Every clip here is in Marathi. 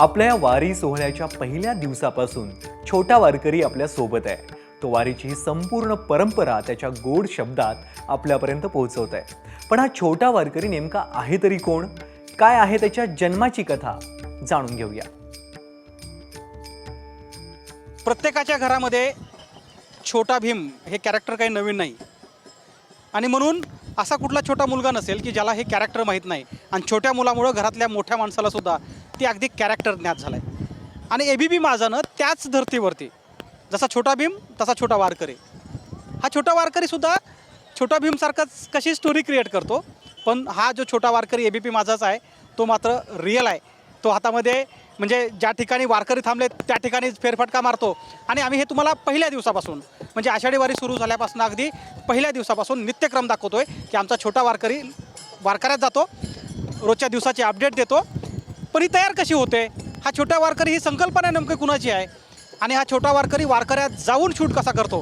आपल्या या वारी सोहळ्याच्या पहिल्या दिवसापासून छोटा वारकरी आपल्या सोबत आहे. तो वारीची ही संपूर्ण परंपरा त्याच्या गोड शब्दात आपल्यापर्यंत पोहोचवत आहे. पण हा छोटा वारकरी नेमका आहे तरी कोण? काय आहे त्याच्या जन्माची कथा? जाणून घेऊया. प्रत्येकाच्या घरामध्ये छोटा भीम हे कॅरेक्टर काही नवीन नाही आणि म्हणून असा कुठला छोटा मुलगा नसेल की ज्याला हे कॅरेक्टर माहीत नाही. आणि छोट्या मुलामुळं घरातल्या मोठ्या माणसाला सुद्धा ती अगदी कॅरेक्टर ज्ञात झालं आहे. आणि ABP माझानं त्याच धर्तीवरती जसा छोटा भीम तसा छोटा वारकरी, हा छोटा वारकरीसुद्धा छोटा भीमसारखाच कशी स्टोरी क्रिएट करतो. पण हा जो छोटा वारकरी ABP माझाच आहे तो मात्र रिअल आहे. तो हातामध्ये म्हणजे ज्या ठिकाणी वारकरी थांबले त्या ठिकाणी फेरफटका मारतो. आणि आम्ही हे तुम्हाला पहिल्या दिवसापासून म्हणजे आषाढी वारी सुरू झाल्यापासून अगदी पहिल्या दिवसापासून नित्यक्रम दाखवतो आहे की आमचा छोटा वारकरी वारकऱ्यात जातो, रोजच्या दिवसाची अपडेट देतो. पण ही तयार कशी होते? हा छोटा वारकरी ही संकल्पना नेमकी कुणाची आहे आणि हा छोटा वारकरी वारकऱ्यात जाऊन शूट कसा करतो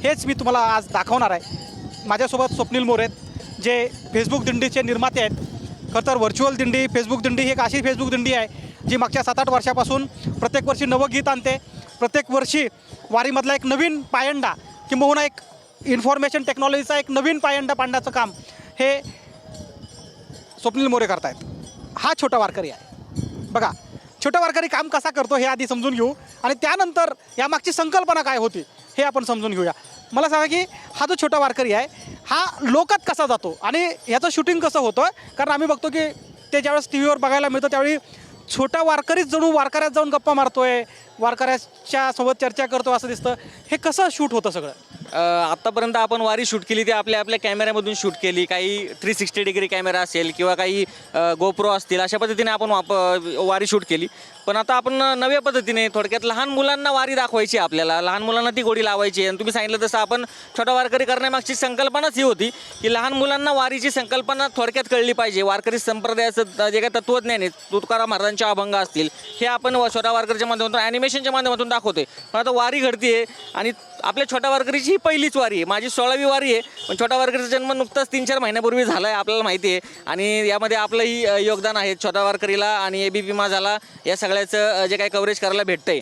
हेच मी तुम्हाला आज दाखवणार आहे. माझ्यासोबत स्वप्नील मोरे आहेत जे फेसबुक दिंडीचे निर्माते आहेत. खरं तर व्हर्च्युअल दिंडी, फेसबुक दिंडी ही एक अशी फेसबुक दिंडी आहे जी मागच्या 7-8 वर्षापासून प्रत्येक वर्षी नवं गीत आणते. प्रत्येक वर्षी वारीमधला एक नवीन पायंडा किंबहुना एक इन्फॉर्मेशन टेक्नॉलॉजीचा एक नवीन पायंडा पाडण्याचं काम हे स्वप्नील मोरे करतायत. हा छोटा वारकरी आहे. बघा छोटा वारकरी काम कसा करतो हे आधी समजून घेऊ आणि त्यानंतर यामागची संकल्पना काय होती हे आपण समजून घेऊया. मला सांगा की हा जो छोटा वारकरी आहे हा लोकात कसा जातो आणि ह्याचं शूटिंग कसं होतं? कारण आम्ही बघतो की ते ज्यावेळेस TV वर बघायला मिळतं त्यावेळी छोटा वारकरीच जणू वारकऱ्यात जाऊन गप्पा मारतोय, वारकऱ्याच्या सोबत चर्चा करतो असं दिसतं. हे कसं शूट होतं सगळं? आत्तापर्यंत आपण वारी शूट केली ती आपल्या कॅमेऱ्यामधून शूट केली. काही 360 डिग्री कॅमेरा असेल किंवा काही गोप्रो असतील, अशा पद्धतीने आपण वारी शूट केली. पण आता आपण नव्या पद्धतीने थोडक्यात लहान मुलांना वारी दाखवायची, आपल्याला लहान मुलांना ती गोडी लावायची. आणि तुम्ही सांगितलं तसं आपण छोटा वारकरी करण्यामागची संकल्पनाच ही होती की लहान मुलांना वारीची संकल्पना थोडक्यात कळली पाहिजे. वारकरी संप्रदायाचं जे काही तत्त्वज्ञान आहे, तुकाराम महाराजांचे अभंग असतील, हे आपण छोटा वारकरीच्या माध्यमातून ॲनिमेशनच्या माध्यमातून दाखवतोय. पण आता वारी घडते आणि आपल्या छोटा वारकरीची ही पहिलीच वारी आहे, माझी 16वी वारी आहे. पण छोटा वारकरीचा जन्म नुकताच 3-4 महिन्यापूर्वी झाला आहे, आपल्याला माहिती आहे. आणि यामध्ये आपलंही योगदान आहे छोटा वारकरीला आणि ABP माझाला या सगळ्याचं जे काही कव्हरेज करायला भेटतं आहे.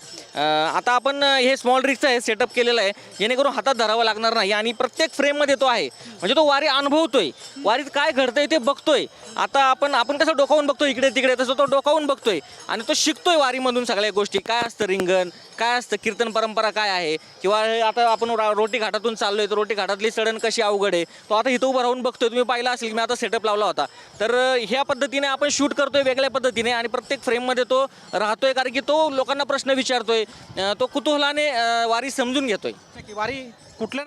आता आपण हे स्मॉल रिक्सचं हे सेटअप केलेलं आहे जेणेकरून हातात धरावं लागणार नाही आणि प्रत्येक फ्रेममध्ये तो आहे. म्हणजे तो वारी अनुभवतोय, वारीत काय घडतंय ते बघतोय. आता आपण कसं डोकावून बघतोय इकडे तिकडे, तसं तो डोकावून बघतोय आणि तो शिकतोय वारीमधून सगळ्या गोष्टी. काय असतं रिंगण, काय असतं कीर्तन परंपरा काय आहे, किंवा आता आपण रोटी घाटातून चाललोय तर रोटी घाटातली चढण कशी अवघड आहे तो आता इथं उभं राहून बघतोय. तुम्ही पाहिलं असेल मी आता सेटअप लावला होता. तर ह्या पद्धतीने आपण शूट करतोय वेगळ्या पद्धतीने आणि प्रत्येक फ्रेममध्ये तो राहतोय, कारण की तो लोकांना प्रश्न विचारतोय, तो कुतूहलाने वारी समजून घेतोय. वारी कुठल्या